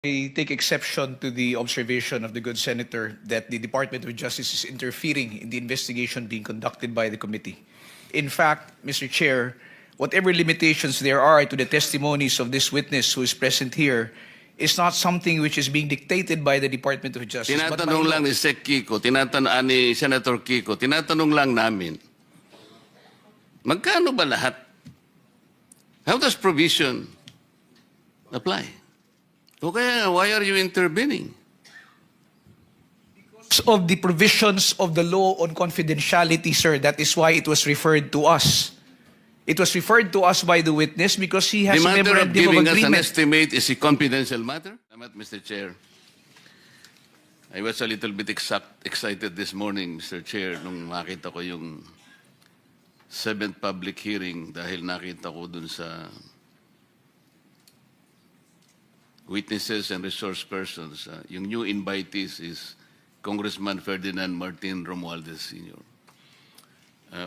I take exception to the observation of the good senator that the Department of Justice is interfering in the investigation being conducted by the committee. In fact, Mr. Chair, whatever limitations there are to the testimonies of this witness who is present here is not something which is being dictated by the Department of Justice. Tinatanong lang ni Sec Kiko, ni Senator Kiko, tinatanong lang namin, magkano ba lahat? How does provision apply? O kaya, why are you intervening? Of the provisions of the law on confidentiality, sir, that is why it was referred to us. It was referred to us by the witness because he has The a matter of memorandum of giving us an agreement. estimate is a confidential matter? Mr. Chair, I was a little bit excited this morning, Mr. Chair, nung makita ko yung 7th public hearing dahil nakita ko dun sa witnesses and resource persons. Yung new invitees is Congressman Ferdinand Martin Romualdez Sr.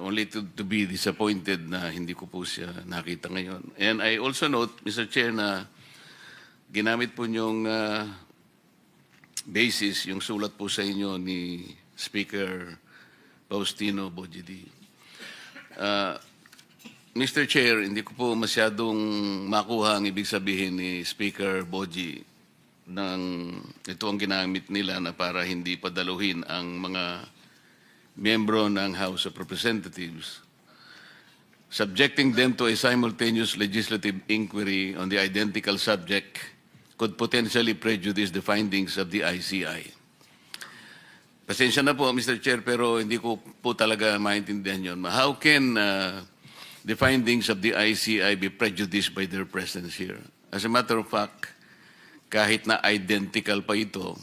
Only to be disappointed na hindi ko po siya nakita ngayon. And I also note, Mr. Chair, na ginamit po niyong basis, yung sulat po sa inyo ni Speaker Faustino Bojidi. Mr. Chair, hindi ko po masyadong makuha ang ibig sabihin ni Speaker Boji ng ito ang ginamit nila na para hindi padaluhin ang mga miyembro ng House of Representatives, subjecting them to a simultaneous legislative inquiry on the identical subject could potentially prejudice the findings of the ICI. Pasensya na po, Mr. Chair, pero hindi ko po talaga maintindihan yun. How can the findings of the ICI be prejudiced by their presence here? As a matter of fact, kahit na identical pa ito,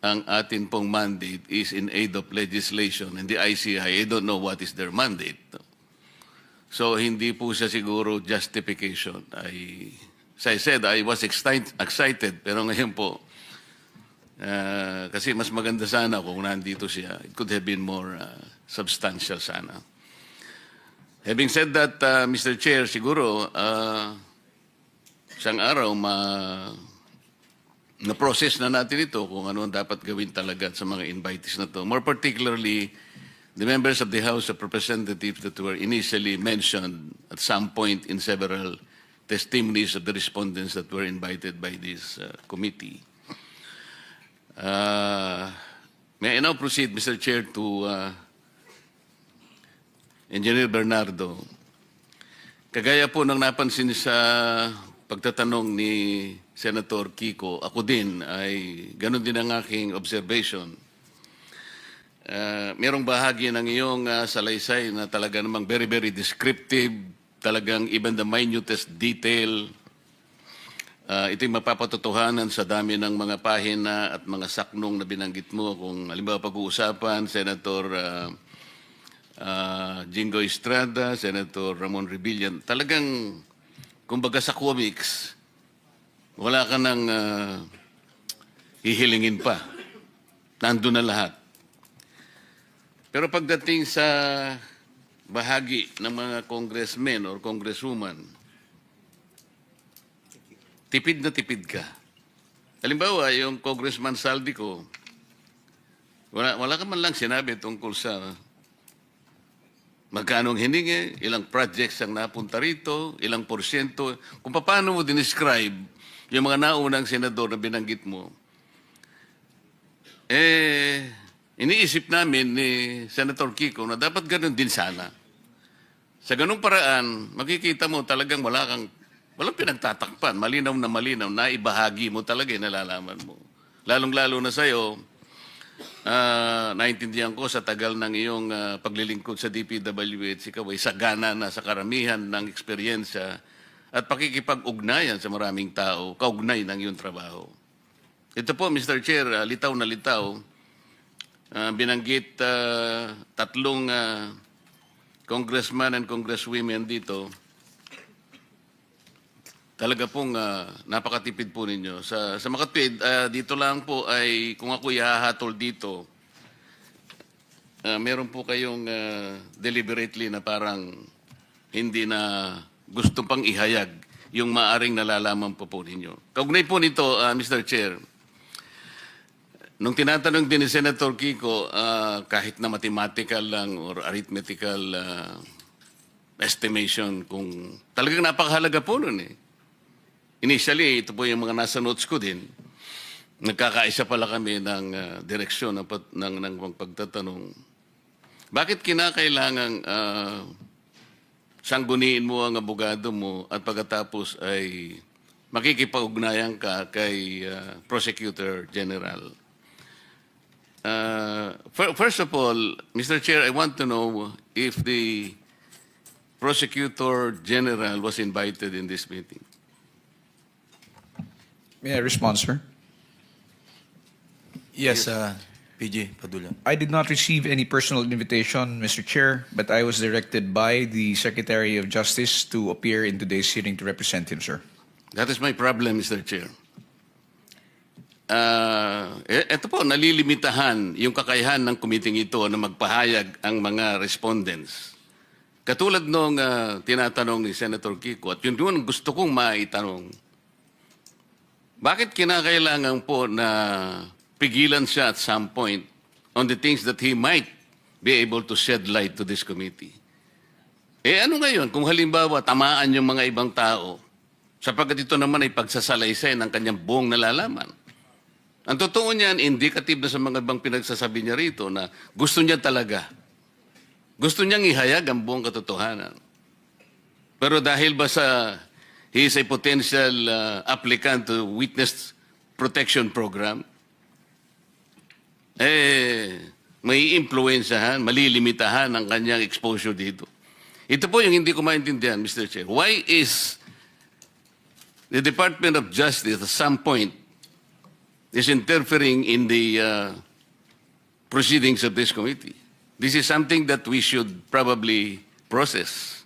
ang atin pong mandate is in aid of legislation. And the ICI, I don't know what is their mandate. So, hindi po siya siguro justification. As I said, I was excited, pero ngayon po, kasi mas maganda sana kung nandito siya. It could have been more substantial sana. Having said that, Mr. Chair, siguro, isang araw na-process na natin ito kung ano ang dapat gawin talaga sa mga invitees na to. More particularly, the members of the House of Representatives that were initially mentioned at some point in several testimonies of the respondents that were invited by this committee. May I now proceed, Mr. Chair, to Engineer Bernardo. Kagaya po ng napansin sa pagtatanong ni Senator Kiko, ako din ay ganun din ang aking observation. Merong bahagi ng iyong salaysay na talaga namang very, very descriptive, talagang even the minutest detail. Ito'y mapapatotohanan sa dami ng mga pahina at mga saknong na binanggit mo. Kung halimbawa pag-uusapan, Senator Jingo Estrada, Senator Ramon Rebillan, talagang, kumbaga sa comics, wala ka nang hihilingin pa. Nandun na lahat. Pero pagdating sa bahagi ng mga congressmen or congresswoman, tipid na tipid ka. Halimbawa, yung Congressman Saldico, wala ka man lang sinabi tungkol sa magkano ang hiningi, ilang projects ang napunta rito, ilang porsyento. Kung paano mo dinescribe yung mga naunang senador na binanggit mo, iniisip namin ni Senator Kiko na dapat ganun din sana. Sa ganung paraan, makikita mo talagang walang pinagtatakpan, malinaw na ibahagi mo talaga, nalalaman mo. Lalong-lalo na sa'yo, naintindihan ko sa tagal ng iyong paglilingkod sa DPWH, ikaw ay sagana na sa karamihan ng eksperyensya at pakikipag-ugnayan sa maraming tao, kaugnay ng iyong trabaho. Ito po, Mr. Chair, litaw na litaw, binanggit tatlong congressman and congresswomen dito. Talaga pong napakatipid po ninyo. Sa makatwid, dito lang po ay kung ako ihahatol dito, meron po kayong deliberately na parang hindi na gusto pang ihayag yung maaring nalalaman po ninyo. Kaugnay po nito, Mr. Chair, nung tinatanong din ni Senator Kiko, kahit na mathematical lang or arithmetical estimation, kung talagang napakahalaga po nun eh. Initially, ito po yung mga nasa notes ko din. Nagkakaisa pala kami ng direksyon ng pagtatanong. Bakit kinakailangang sangguniin mo ang abogado mo at pagkatapos ay makikipag-ugnayan ka kay Prosecutor General? First of all, Mr. Chair, I want to know if the Prosecutor General was invited in this meeting. May I respond, sir? Yes, PG Padula. I did not receive any personal invitation, Mr. Chair, but I was directed by the Secretary of Justice to appear in today's hearing to represent him, sir. That is my problem, Mr. Chair. Ito po, nalilimitahan yung kakayahan ng committee ito na magpahayag ang mga respondents. Katulad nung tinatanong ni Senator Kiko, at yun yung gusto kong maitanong, bakit kinakailangan po na pigilan siya at some point on the things that he might be able to shed light to this committee? Ano ngayon kung halimbawa tamaan yung mga ibang tao sapagkat ito naman ay pagsasalaysay ng kanyang buong nalalaman? Ang totoo niyan, indicative na sa mga ibang pinagsasabi niya rito na gusto niya talaga. Gusto niyang ihayag ang buong katotohanan. Pero dahil ba sa he is a potential applicant to Witness Protection Program, may influensyahan, malilimitahan ang kanyang exposure dito. Ito po yung hindi ko maintindihan, Mr. Chair. Why is the Department of Justice at some point is interfering in the proceedings of this committee? This is something that we should probably process.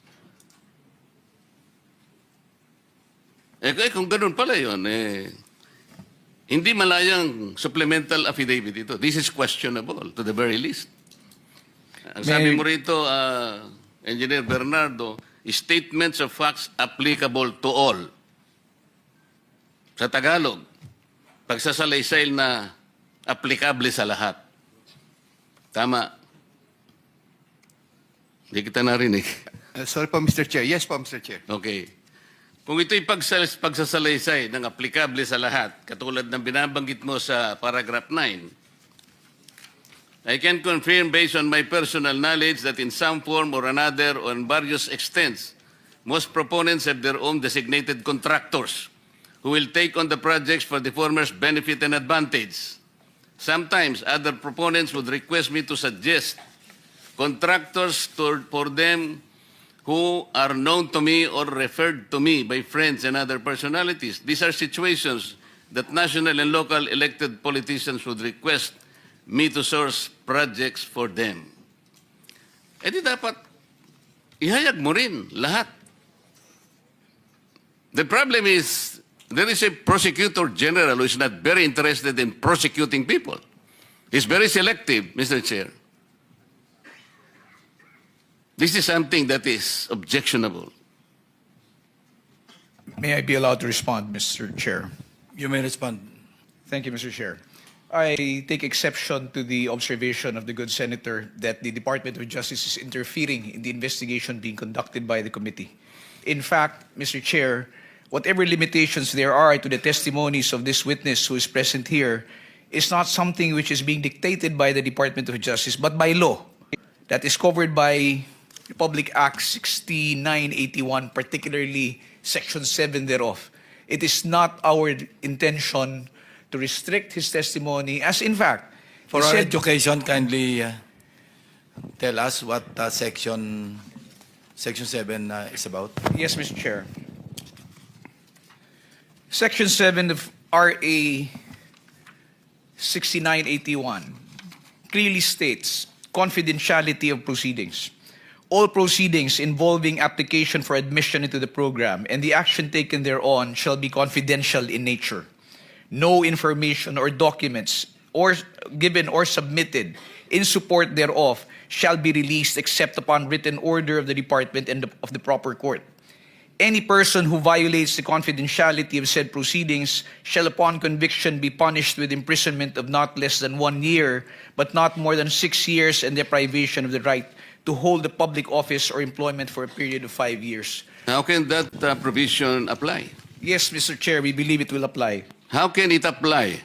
Kung ganun pala yun, hindi malayang supplemental affidavit ito. This is questionable to the very least. Ang sabi mo rito, Engineer Bernardo, statements of facts applicable to all. Sa Tagalog, pagsasalaysay na applicable sa lahat. Tama. Hindi kita narinig. Sorry po, Mr. Chair. Yes po, Mr. Chair. Okay. Kung ito'y pagsasalaysay ng applicable sa lahat, katulad ng binabanggit mo sa paragraph 9, I can confirm based on my personal knowledge that in some form or another or in various extents, most proponents have their own designated contractors who will take on the projects for the former's benefit and advantage. Sometimes other proponents would request me to suggest contractors for them who are known to me or referred to me by friends and other personalities. These are situations that national and local elected politicians would request me to source projects for them. Di dapat ihayag mo rin lahat. The problem is, there is a prosecutor general who is not very interested in prosecuting people. He's very selective, Mr. Chair. This is something that is objectionable. May I be allowed to respond, Mr. Chair? You may respond. Thank you, Mr. Chair. I take exception to the observation of the good senator that the Department of Justice is interfering in the investigation being conducted by the committee. In fact, Mr. Chair, whatever limitations there are to the testimonies of this witness who is present here is not something which is being dictated by the Department of Justice, but by law that is covered by Republic Act 6981, particularly Section 7 thereof. It is not our intention to restrict his testimony, as in fact, For he our said- education, kindly tell us what Section 7 is about. Yes, Mr. Chair. Section 7 of RA 6981 clearly states confidentiality of proceedings. All proceedings involving application for admission into the program and the action taken thereon shall be confidential in nature. No information or documents or given or submitted in support thereof shall be released except upon written order of the department and of the proper court. any person who violates the confidentiality of said proceedings shall upon conviction be punished with imprisonment of not less than 1 year, but not more than 6 years, and deprivation of the right to hold a public office or employment for a period of 5 years. How can that provision apply? Yes, Mr. Chair, we believe it will apply. How can it apply?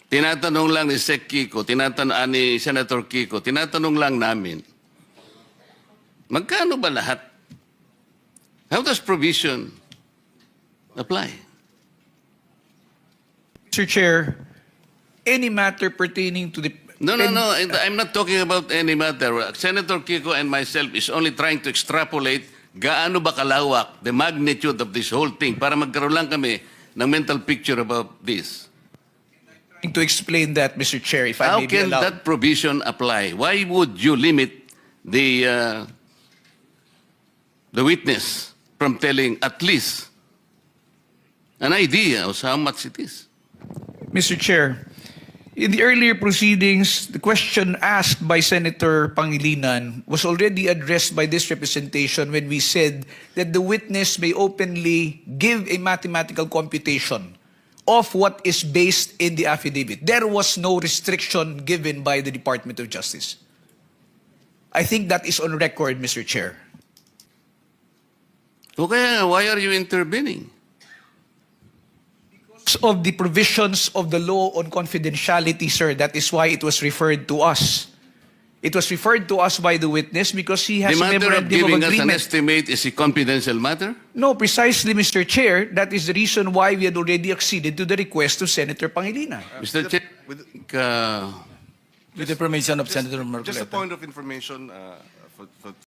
Tinatanong lang ni Sec Kiko, ni Senator Kiko, tinatanong lang namin, magkano ba lahat? How does provision apply? Mr. Chair, any matter pertaining to the... No. I'm not talking about any matter. Senator Kiko and myself is only trying to extrapolate gaano ba kalawak, the magnitude of this whole thing, para magkaroon lang kami ng mental picture about this. To explain that, Mr. Chair, if I How may be can allowed. that provision apply? Why would you limit the witness from telling at least an idea of how much it is? Mr. Chair, in the earlier proceedings, the question asked by Senator Pangilinan was already addressed by this representation when we said that the witness may openly give a mathematical computation of what is based in the affidavit. There was no restriction given by the Department of Justice. I think that is on record, Mr. Chair. Okay, why are you intervening? Of the provisions of the law on confidentiality, sir, that is why it was referred to us. It was referred to us by the witness because he has The a matter of memorandum of giving us an agreement. estimate is a confidential matter? No, precisely, Mr. Chair. That is the reason why we had already acceded to the request of Senator Pangilinan. Mr. Chair, With the permission of Senator Just a Marcoleta. point of information